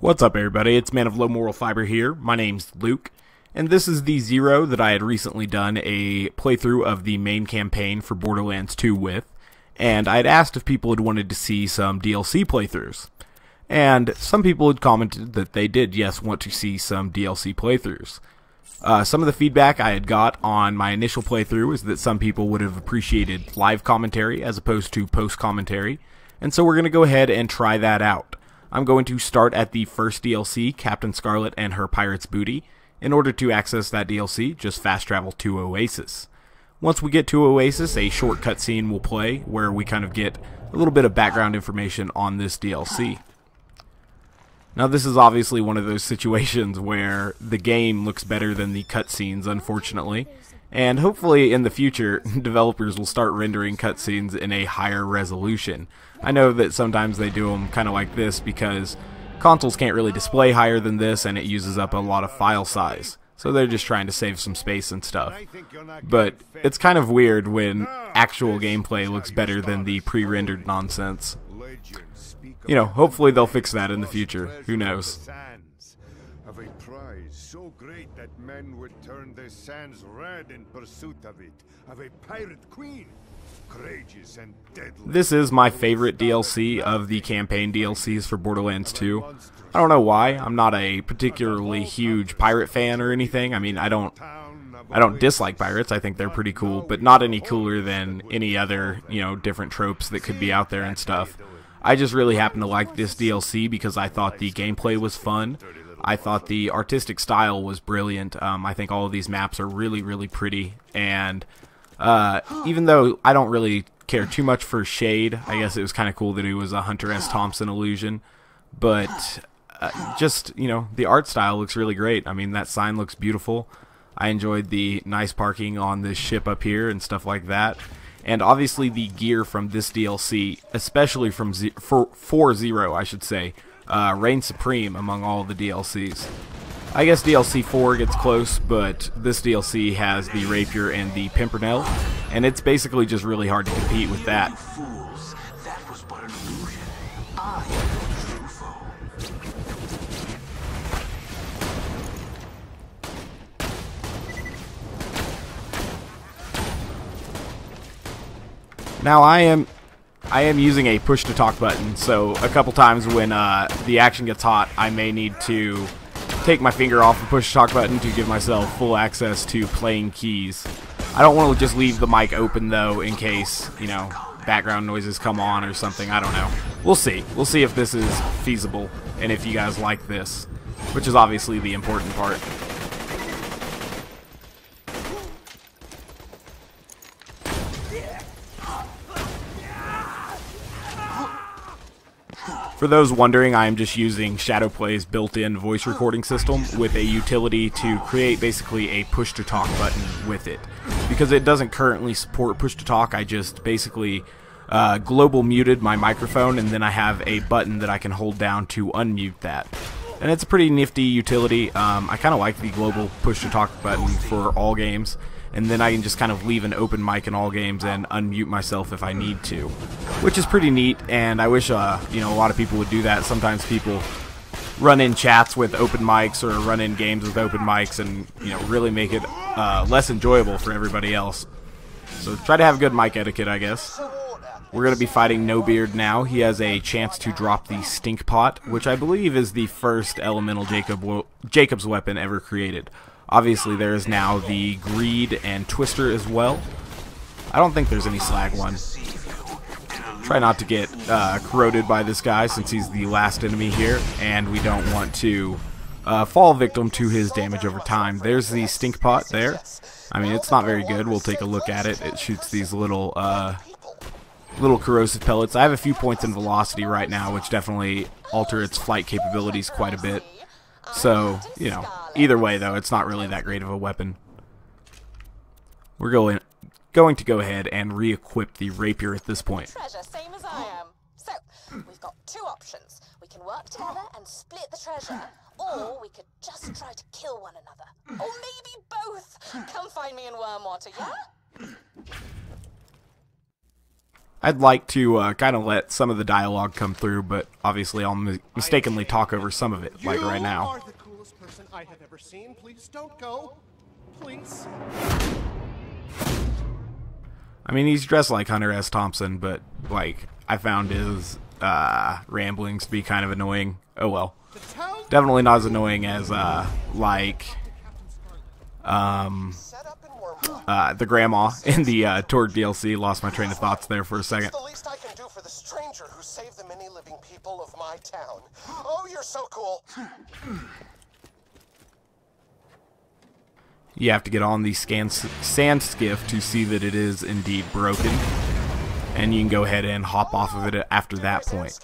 What's up, everybody? It's Man of Low Moral Fiber here. My name's Luke, and this is the Zero that I had recently done a playthrough of the main campaign for Borderlands 2 with, and I had asked if people had wanted to see some DLC playthroughs. And some people had commented that they did, yes, want to see some DLC playthroughs. Some of the feedback I had got on my initial playthrough is that some people would have appreciated live commentary as opposed to post-commentary, and so we're going to go ahead and try that out. I'm going to start at the first DLC, Captain Scarlett and her pirate's booty. In order to access that DLC, just fast travel to Oasis. Once we get to Oasis, a short cutscene will play where we kind of get a little bit of background information on this DLC. Now, this is obviously one of those situations where the game looks better than the cutscenes, unfortunately, and hopefully in the future, developers will start rendering cutscenes in a higher resolution. I know that sometimes they do them kind of like this because consoles can't really display higher than this and it uses up a lot of file size. So they're just trying to save some space and stuff. But it's kind of weird when actual gameplay looks better than the pre-rendered nonsense. You know, hopefully they'll fix that in the future. Who knows? Of a prize so great that men would turn their sands red in pursuit of it, of a pirate queen, courageous and deadly. This is my favorite DLC of the campaign DLCs for Borderlands 2. I don't know why. I'm not a particularly huge pirate fan or anything. I mean, I don't dislike pirates. I think they're pretty cool, but not any cooler than any other, you know, different tropes that could be out there and stuff. I just really happen to like this DLC because I thought the gameplay was fun. I thought the artistic style was brilliant. I think all of these maps are really, really pretty. And even though I don't really care too much for Shade, I guess it was kind of cool that he was a Hunter S. Thompson illusion. But just, you know, the art style looks really great. I mean, that sign looks beautiful. I enjoyed the nice parking on this ship up here and stuff like that. And obviously the gear from this DLC, especially from for Zero, I should say, reigns supreme among all of the DLCs. I guess DLC 4 gets close, but this DLC has the Rapier and the Pimpernel, and it's basically just really hard to compete with that. Now I am using a push to talk button, so a couple times when the action gets hot, I may need to take my finger off the push to talk button to give myself full access to playing keys. I don't want to just leave the mic open though in case, you know, background noises come on or something. I don't know. We'll see. We'll see if this is feasible and if you guys like this, which is obviously the important part. For those wondering, I am just using Shadowplay's built-in voice recording system with a utility to create basically a push-to-talk button with it. Because it doesn't currently support push-to-talk, I just basically global muted my microphone, and then I have a button that I can hold down to unmute that. And it's a pretty nifty utility. I kind of like the global push-to-talk button for all games. And then I can just kind of leave an open mic in all games and unmute myself if I need to, which is pretty neat. And I wish, you know, a lot of people would do that. Sometimes people run in chats with open mics or run in games with open mics, and you know, really make it less enjoyable for everybody else. So try to have good mic etiquette, I guess. We're going to be fighting No Beard now. He has a chance to drop the Stink Pot, which I believe is the first elemental Jacob's weapon ever created. Obviously, there is now the Greed and Twister as well. I don't think there's any Slag one. Try not to get corroded by this guy since he's the last enemy here, and we don't want to fall victim to his damage over time. There's the Stink Pot there. I mean, it's not very good. We'll take a look at it. It shoots these little corrosive pellets. I have a few points in velocity right now, which definitely alter its flight capabilities quite a bit. So, you know, either way, though, it's not really that great of a weapon. We're going to go ahead and re-equip the Rapier at this point. Treasure, same as I am. So, we've got two options. We can work together and split the treasure, or we could just try to kill one another. Or maybe both. Come find me in Wormwater, yeah? I'd like to kind of let some of the dialogue come through, but obviously I'll mistakenly talk over some of it, like right now. You are the coolest person I have ever seen. Please don't go. Please. I mean, he's dressed like Hunter S. Thompson, but, like, I found his ramblings to be kind of annoying. Oh well. Definitely not as annoying as, like, the grandma in the Torg DLC. Lost my train of thoughts there for a second. It's the least I can do for the stranger who saved the many living people of my town. Oh, you're so cool. You have to get on the sand skiff to see that it is indeed broken, and you can go ahead and hop off of it after that point.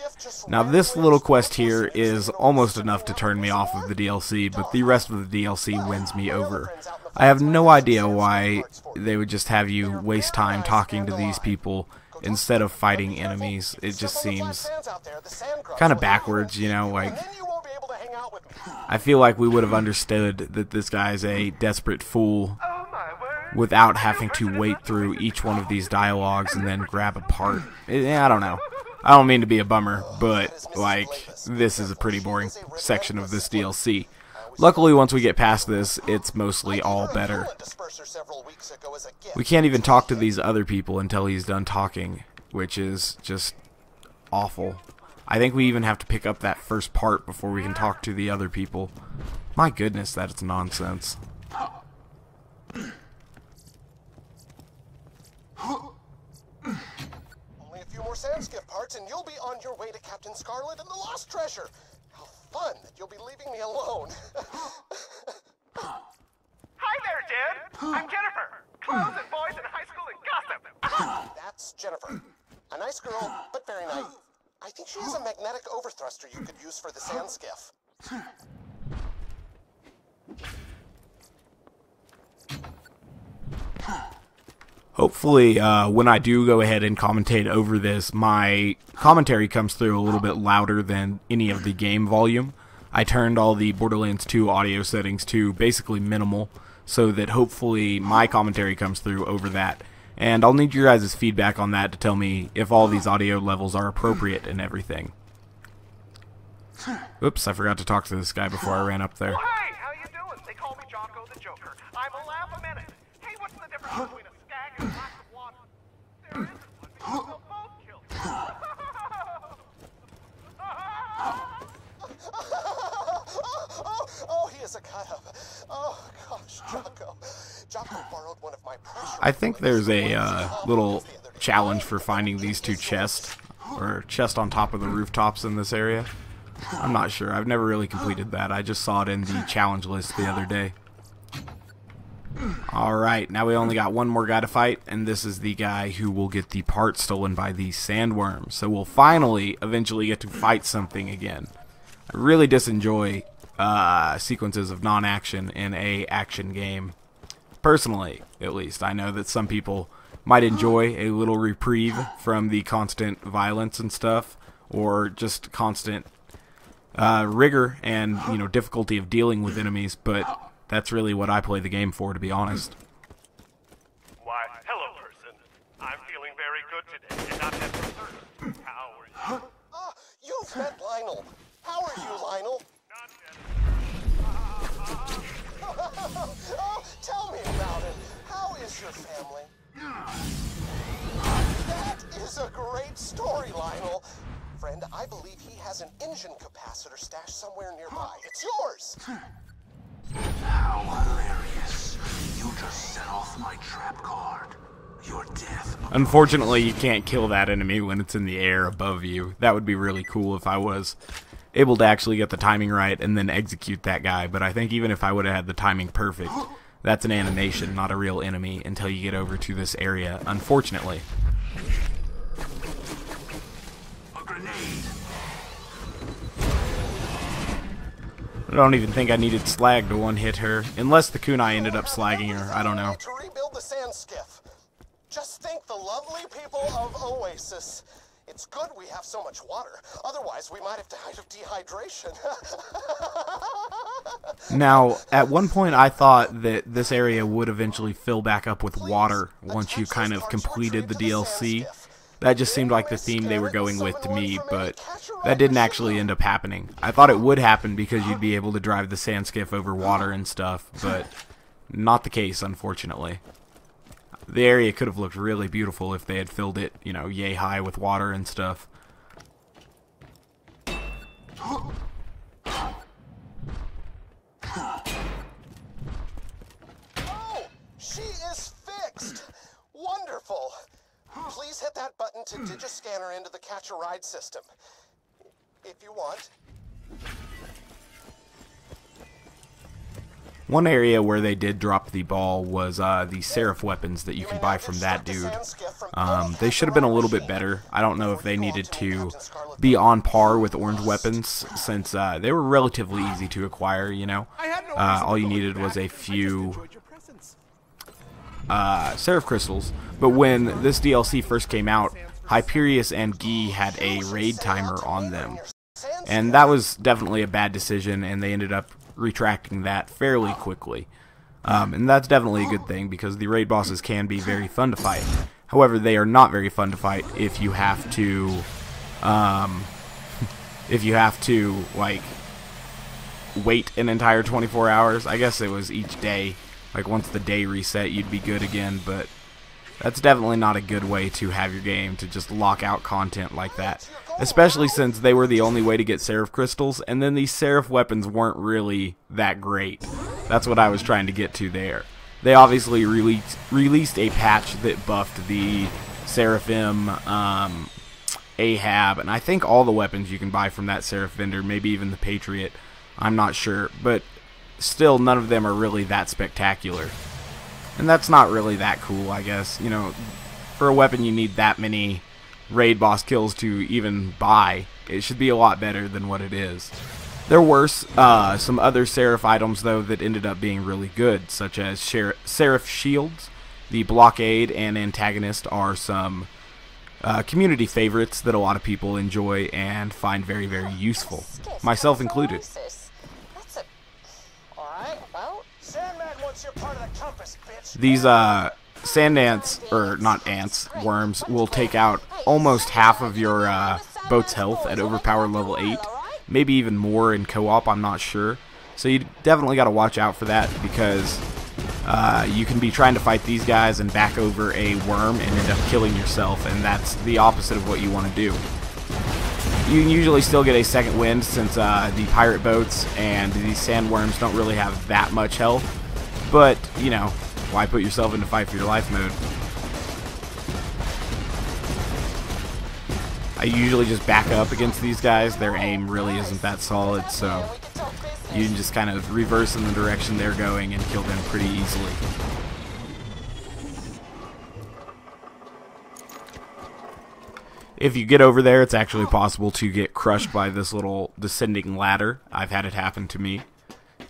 Now this little quest here is almost enough to turn me off of the DLC, but the rest of the DLC wins me over. I have no idea why they would just have you waste time talking to these people instead of fighting enemies. It just seems kind of backwards, you know, like, I feel like we would have understood that this guy's a desperate fool without having to wait through each one of these dialogues and then grab a part. I don't know. I don't mean to be a bummer, but, like, this is a pretty boring section of this DLC. Luckily, once we get past this, it's mostly all better. We can't even talk to these other people until he's done talking, which is just awful. I think we even have to pick up that first part before we can talk to the other people. My goodness, that's nonsense. Only a few more sand skiff parts and you'll be on your way to Captain Scarlett and the lost treasure. How fun that you'll be leaving me alone. Hi there, dude. I'm Jennifer. Clothes and boys in high school and gossip. That's Jennifer. A nice girl, but very naive. I think she has a magnetic overthruster you could use for the sand skiff. Hopefully, when I do go ahead and commentate over this, my commentary comes through a little bit louder than any of the game volume. I turned all the Borderlands 2 audio settings to basically minimal, so that hopefully my commentary comes through over that. And I'll need your guys' feedback on that to tell me if all these audio levels are appropriate and everything. Oops, I forgot to talk to this guy before I ran up there. Well, hey, how you doing? They call me Jocko the Joker. I'm a laugh a minute. Hey, what's the difference between a skag and a glass of water? There isn't one because they'll both kill you. Oh, he is a kind of... Oh, gosh, Jocko. Jocko borrowed one of my pressure... I think there's a little challenge for finding these two chests, or chests on top of the rooftops in this area. I'm not sure. I've never really completed that. I just saw it in the challenge list the other day. Alright, now we only got one more guy to fight, and this is the guy who will get the part stolen by the sandworms. So we'll finally, eventually get to fight something again. I really disenjoy sequences of non-action in a action game. Personally, at least. I know that some people might enjoy a little reprieve from the constant violence and stuff, or just constant rigor and, you know, difficulty of dealing with enemies, but that's really what I play the game for, to be honest. Why, hello, person. I'm feeling very good today and not that thirst. How are you? Ah, you've met Lionel. How are you, Lionel? Not yet. Oh, tell me about it. How is your family? That is a great story, Lionel. Friend, I believe he has an engine capacitor stashed somewhere nearby. It's yours! How hilarious. You just set off my trap card. Your death. Unfortunately, you can't kill that enemy when it's in the air above you. That would be really cool if I was able to actually get the timing right and then execute that guy, but I think even if I would have had the timing perfect, that's an animation, not a real enemy, until you get over to this area, unfortunately. A grenade. I don't even think I needed slag to one-hit her, unless the kunai ended up slagging her, I don't know. To rebuild the sand skiff. Just think the lovely people of Oasis. It's good we have so much water. Otherwise, we might have died of dehydration. Now, at one point I thought that this area would eventually fill back up with water once you kind of completed the DLC, That just seemed like the theme they were going with to me, but that didn't actually end up happening. I thought it would happen because you'd be able to drive the sand skiff over water and stuff, but not the case, unfortunately. The area could have looked really beautiful if they had filled it, you know, yay high with water and stuff. Oh, she is fixed. Wonderful. Please hit that button to digiscan her into the catch-a-ride system. If you want. One area where they did drop the ball was the Seraph weapons that you can buy from that dude. They should have been a little bit better. I don't know if they needed to be on par with orange weapons, since they were relatively easy to acquire, you know. All you needed was a few Seraph crystals. But when this DLC first came out, Hyperius and Guy had a raid timer on them. And that was definitely a bad decision, and they ended up retracting that fairly quickly. And that's definitely a good thing, because the raid bosses can be very fun to fight. However, they are not very fun to fight if you have to, like, wait an entire 24 hours. I guess it was each day. Like, once the day reset, you'd be good again, but that's definitely not a good way to have your game, to just lock out content like that. Especially since they were the only way to get Seraph crystals, and then these Seraph weapons weren't really that great. That's what I was trying to get to there. They obviously released a patch that buffed the Seraphim, Ahab, and I think all the weapons you can buy from that Seraph vendor, maybe even the Patriot. I'm not sure, but still none of them are really that spectacular. And that's not really that cool, I guess. You know, for a weapon you need that many raid boss kills to even buy. It should be a lot better than what it is. There were some other Seraph items, though, that ended up being really good, such as Seraph shields. The blockade and antagonist are some community favorites that a lot of people enjoy and find very, very useful, myself included. These sand ants, or not ants, worms, will take out almost half of your boat's health at overpowered level 8, maybe even more in co-op, I'm not sure. So you definitely got to watch out for that, because you can be trying to fight these guys and back over a worm and end up killing yourself, and that's the opposite of what you want to do. You can usually still get a second wind, since the pirate boats and these sandworms don't really have that much health. But, you know, why put yourself into fight for your life mode? I usually just back up against these guys. Their aim really isn't that solid, so you can just kind of reverse in the direction they're going and kill them pretty easily. If you get over there, it's actually possible to get crushed by this little descending ladder. I've had it happen to me.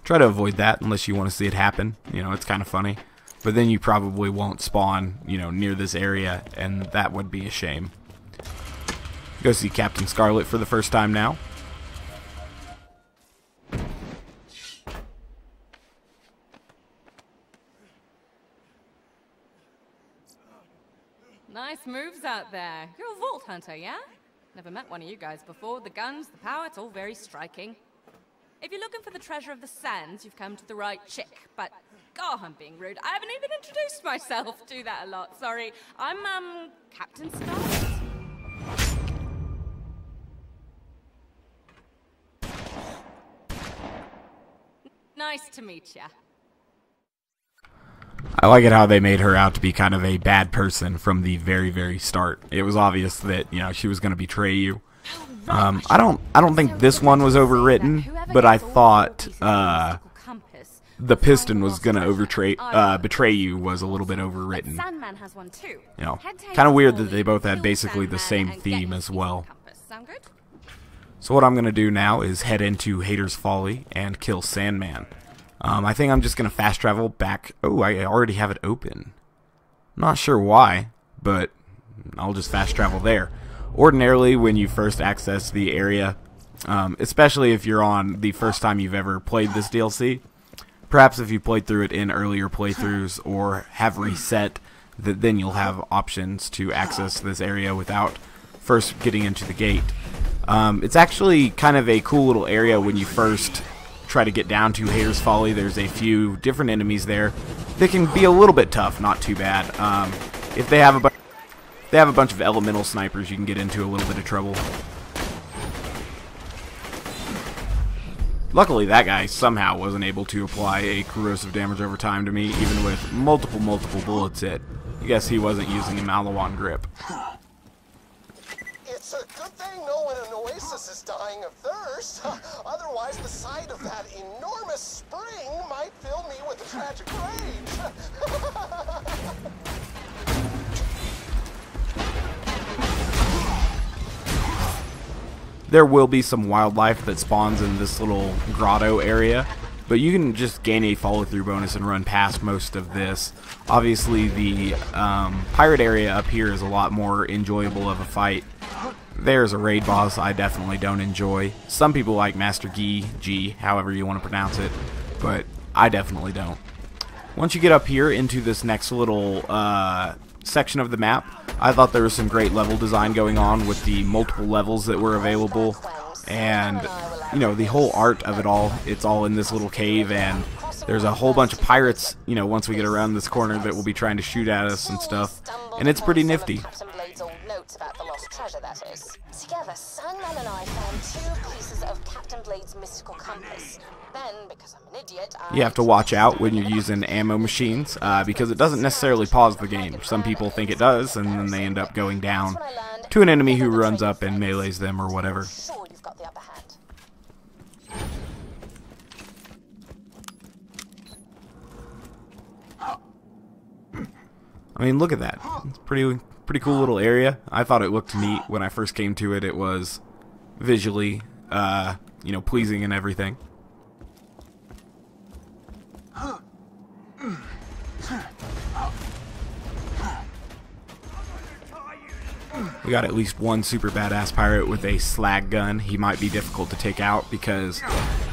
Try to avoid that unless you want to see it happen. You know, it's kind of funny. But then you probably won't spawn, you know, near this area, and that would be a shame. Go see Captain Scarlett for the first time now. Nice moves out there. You're a vault hunter, yeah? Never met one of you guys before. The guns, the power, it's all very striking. If you're looking for the treasure of the sands, you've come to the right chick. But, God, I'm being rude. I haven't even introduced myself. Do that a lot. Sorry. I'm, Captain Scarlett. Nice to meet ya. I like it how they made her out to be kind of a bad person from the very, very start. It was obvious that, you know, she was going to betray you. I don't think this one was overwritten, but I thought the piston was going to betray you was a little bit overwritten. You know, kind of weird that they both had basically the same theme as well. So what I'm going to do now is head into Hater's Folly and kill Sandman. I think I'm just going to fast travel back. Oh, I already have it open. Not sure why, but I'll just fast travel there. Ordinarily, when you first access the area, especially if you're on the first time you've ever played this DLC, perhaps if you played through it in earlier playthroughs or have reset then you'll have options to access this area without first getting into the gate. It's actually kind of a cool little area when you first try to get down to Hater's Folly. There's a few different enemies there that can be a little bit tough, not too bad. If they have a bunch of elemental snipers, you can get into a little bit of trouble. Luckily, that guy somehow wasn't able to apply a corrosive damage over time to me, even with multiple bullets hit. I guess he wasn't using a Malawan grip. It's a good thing no one in Oasis is dying of thirst. Otherwise, the sight of that enormous spring might fill me with a tragic rage. There will be some wildlife that spawns in this little grotto area, but you can just gain a follow-through bonus and run past most of this. Obviously, the pirate area up here is a lot more enjoyable of a fight. There's a raid boss I definitely don't enjoy. Some people like Master G, however you want to pronounce it, but I definitely don't. Once you get up here into this next little section of the map, I thought there was some great level design going on with the multiple levels that were available, and you know, the whole art of it all. It's all in this little cave, and there's a whole bunch of pirates, you know, once we get around this corner that will be trying to shoot at us and stuff, and it's pretty nifty. About the lost treasure, that is. Together, Sandman and I found 2 pieces of Captain Blade's mystical compass. Then, because I'm an idiot, you have to watch out when you're using ammo machines, because it doesn't necessarily pause the game. Some people think it does, and then they end up going down to an enemy who runs up and melees them or whatever. Sure, you've got the upper hand. I mean, look at that. It's pretty cool little area. I thought it looked neat when I first came to it. It was visually, you know, pleasing and everything. We got at least one super badass pirate with a slag gun. He might be difficult to take out because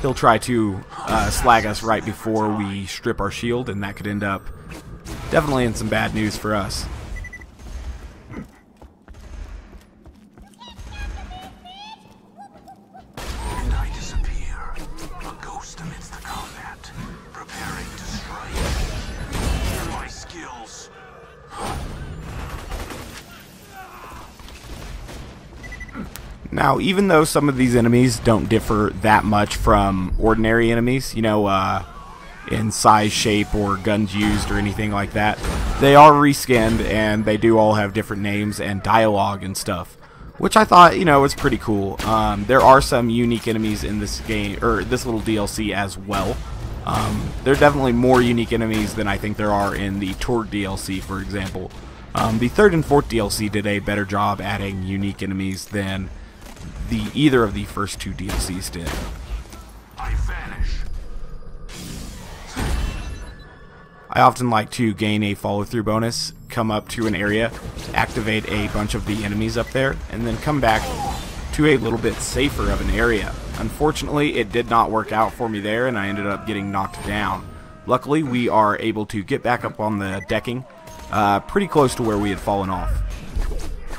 he'll try to slag us right before we strip our shield, and that could end up definitely in some bad news for us. And I disappear, a ghost amidst the combat, preparing to strike. Hear my skills. Now, even though some of these enemies don't differ that much from ordinary enemies, you know, in size, shape, or guns used or anything like that, they are reskinned, and they do all have different names and dialogue and stuff, which I thought, you know, was pretty cool. There are some unique enemies in this game, or this little DLC as well. There are definitely more unique enemies than I think there are in the Torg DLC, for example. The 3rd and 4th DLC did a better job adding unique enemies than either of the first 2 DLCs did. I vanish. I often like to gain a follow-through bonus, come up to an area, activate a bunch of the enemies up there, and then come back to a little bit safer of an area. Unfortunately, it did not work out for me there, and I ended up getting knocked down. Luckily, we are able to get back up on the decking, pretty close to where we had fallen off.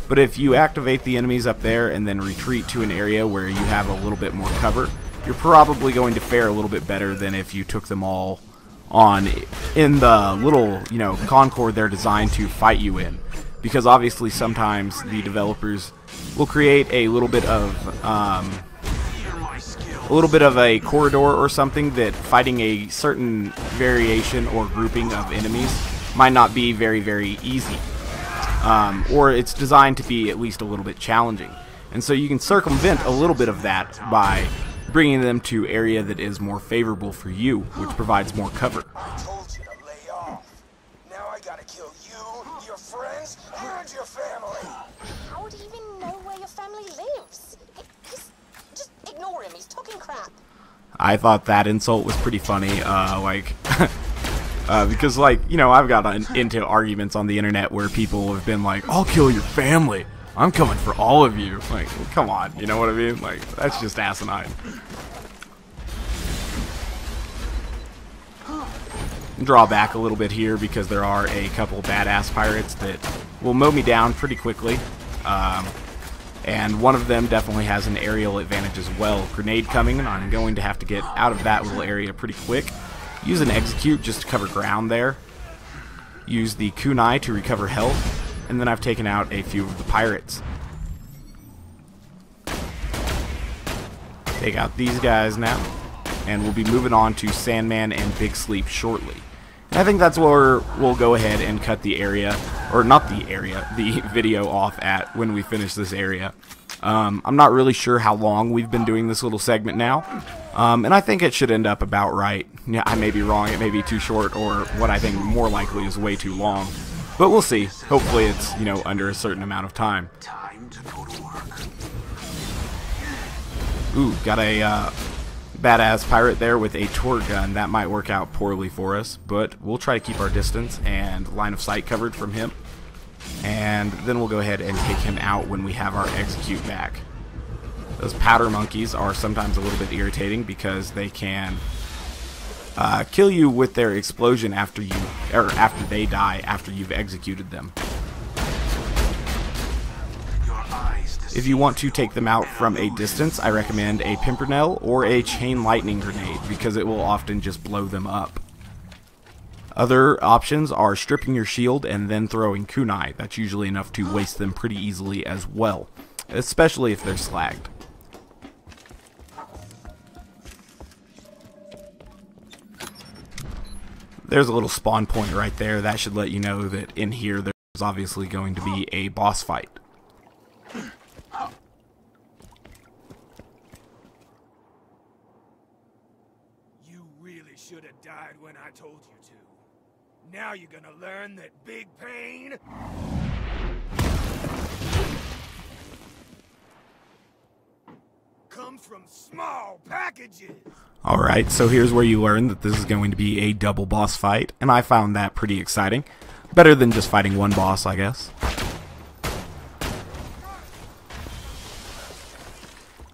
But if you activate the enemies up there and then retreat to an area where you have a little bit more cover, you're probably going to fare a little bit better than if you took them all on in the little, you know, concord they're designed to fight you in. Because obviously sometimes the developers will create a little bit of a corridor or something that fighting a certain variation or grouping of enemies might not be very easy. Or it's designed to be at least a little bit challenging. And so you can circumvent a little bit of that by bringing them to area that is more favorable for you, which provides more cover. I told you to lay off. Now I gotta kill you, your friends, and your family. How would he even know where your family lives? Just ignore him, he's talking crap. I thought that insult was pretty funny, because, like, you know, I've got into arguments on the internet where people have been like, I'll kill your family. I'm coming for all of you. Like, come on, you know what I mean? Like, that's just asinine. draw back a little bit here because there are a couple badass pirates that will mow me down pretty quickly. And one of them definitely has an aerial advantage as well. Grenade coming, and I'm going to have to get out of that little area pretty quick. Use an execute just to cover ground there. Use the kunai to recover health. And then I've taken out a few of the pirates. Take out these guys now. And we'll be moving on to Sandman and Big Sleep shortly. And I think that's where we'll go ahead and cut the area, or not the area, the video off at when we finish this area. I'm not really sure how long we've been doing this little segment now, and I think it should end up about right. Yeah, I may be wrong, it may be too short, or what I think more likely is way too long. But we'll see. Hopefully it's, you know, under a certain amount of time. Time to go to work. Ooh, got a badass pirate there with a torque gun. That might work out poorly for us, but we'll try to keep our distance and line of sight covered from him. And then we'll go ahead and take him out when we have our execute back. Those powder monkeys are sometimes a little bit irritating because they can kill you with their explosion after they die after you've executed them. If you want to take them out from a distance, I recommend a pimpernel or a chain lightning grenade because it will often just blow them up. Other options are stripping your shield and then throwing kunai. That's usually enough to waste them pretty easily as well, especially if they're slagged. There's a little spawn point right there. That should let you know that in here there's obviously going to be a boss fight. Should have died when I told you to. Now you're gonna learn that big pain comes from small packages. Alright, so here's where you learn that this is going to be a double boss fight, and I found that pretty exciting. Better than just fighting one boss, I guess.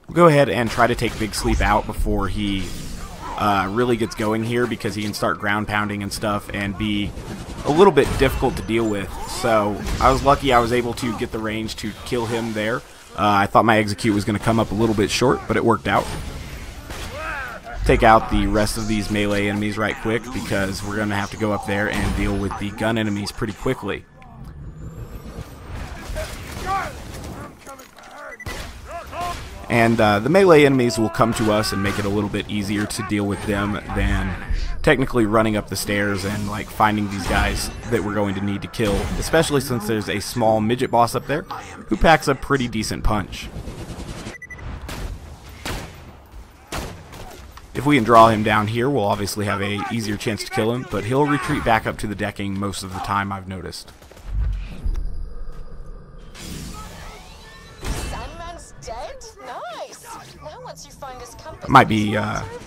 We'll go ahead and try to take Big Sleep out before he really gets going here, because he can start ground pounding and stuff and be a little bit difficult to deal with. So I was lucky I was able to get the range to kill him there. I thought my execute was going to come up a little bit short, but it worked out. Take out the rest of these melee enemies right quick, because we're going to have to go up there and deal with the gun enemies pretty quickly. And the melee enemies will come to us and make it a little bit easier to deal with them than technically running up the stairs and like finding these guys that we're going to need to kill, especially since there's a small midget boss up there who packs a pretty decent punch. If we can draw him down here, we'll obviously have a easier chance to kill him, but he'll retreat back up to the decking most of the time, I've noticed. Might be,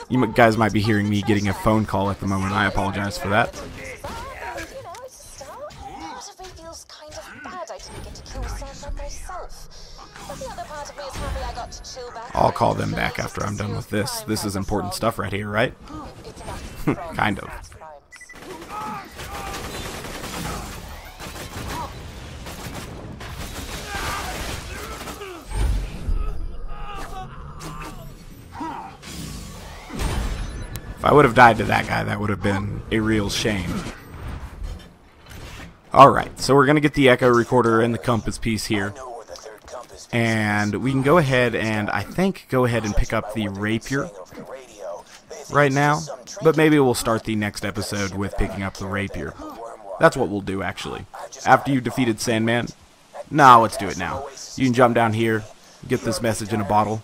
you guys might be hearing me getting a phone call at the moment. I apologize for that. I'll call them back after I'm done with this. This is important stuff right here, right? Kind of. If I would have died to that guy, that would have been a real shame. Alright, so we're going to get the echo recorder and the compass piece here. And we can go ahead and, I think, go ahead and pick up the Rapier right now. But maybe we'll start the next episode with picking up the Rapier. That's what we'll do, actually. After you've defeated Sandman. Nah, let's do it now. You can jump down here, get this message in a bottle.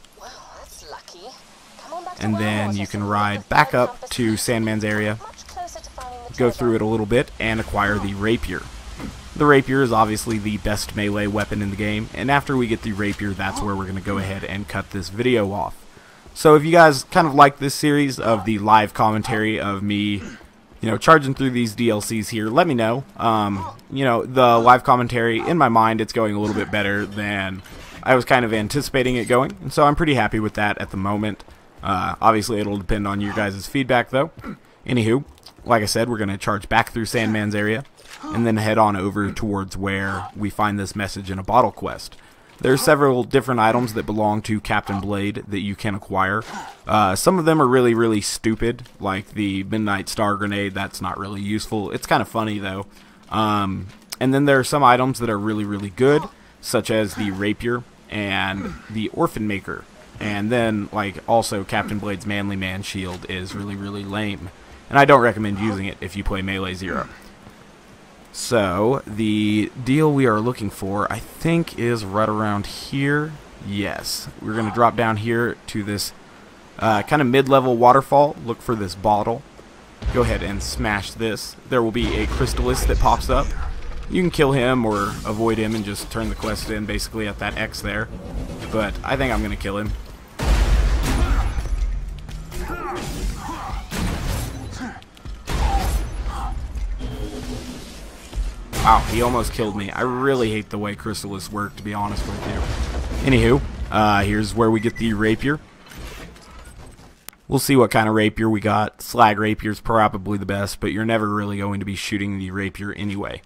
And then you can ride back up to Sandman's area, go through it a little bit, and acquire the Rapier. The Rapier is obviously the best melee weapon in the game, and after we get the Rapier, that's where we're going to go ahead and cut this video off. So if you guys kind of like this series of the live commentary of me, charging through these DLCs here, let me know. The live commentary, in my mind, it's going a little bit better than I was kind of anticipating it going, and so I'm pretty happy with that at the moment. Obviously, it'll depend on your guys' feedback, though. Anywho, like I said, we're going to charge back through Sandman's area and then head on over towards where we find this message in a bottle quest. There's several different items that belong to Captain Blade that you can acquire. Some of them are really, really stupid, like the Midnight Star Grenade. That's not really useful. It's kind of funny, though. And then there are some items that are really, really good, such as the Rapier and the Orphan Maker. And then, like, also Captain Blade's Manly Man Shield is really, really lame. And I don't recommend using it if you play Melee Zero. So, the deal we are looking for, I think, is right around here. Yes. We're going to drop down here to this kind of mid-level waterfall. Look for this bottle. Go ahead and smash this. There will be a Crystallis that pops up. You can kill him or avoid him and just turn the quest in basically at that X there. But I think I'm going to kill him. Wow, he almost killed me. I really hate the way Crystallis work, to be honest with you. Anywho, here's where we get the Rapier. We'll see what kind of Rapier we got. Slag Rapier's probably the best, but you're never really going to be shooting the Rapier anyway.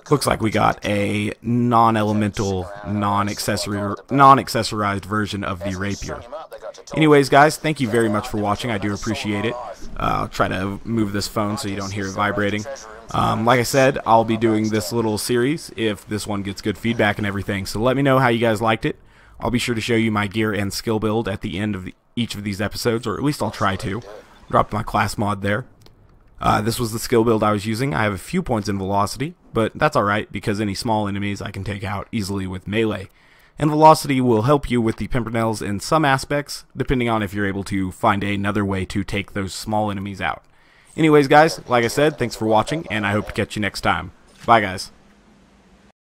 Looks like we got a non-elemental, non-accessorized version of the Rapier. Anyways, guys, thank you very much for watching. I do appreciate it. I'll try to move this phone so you don't hear it vibrating. Like I said, I'll be doing this little series if this one gets good feedback and everything. So let me know how you guys liked it. I'll be sure to show you my gear and skill build at the end of each of these episodes, or at least I'll try to. Dropped my class mod there. This was the skill build I was using. I have a few points in velocity, but that's alright because any small enemies I can take out easily with melee. And velocity will help you with the pimpernels in some aspects, depending on if you're able to find another way to take those small enemies out. Anyways, guys, like I said, thanks for watching, and I hope to catch you next time. Bye, guys.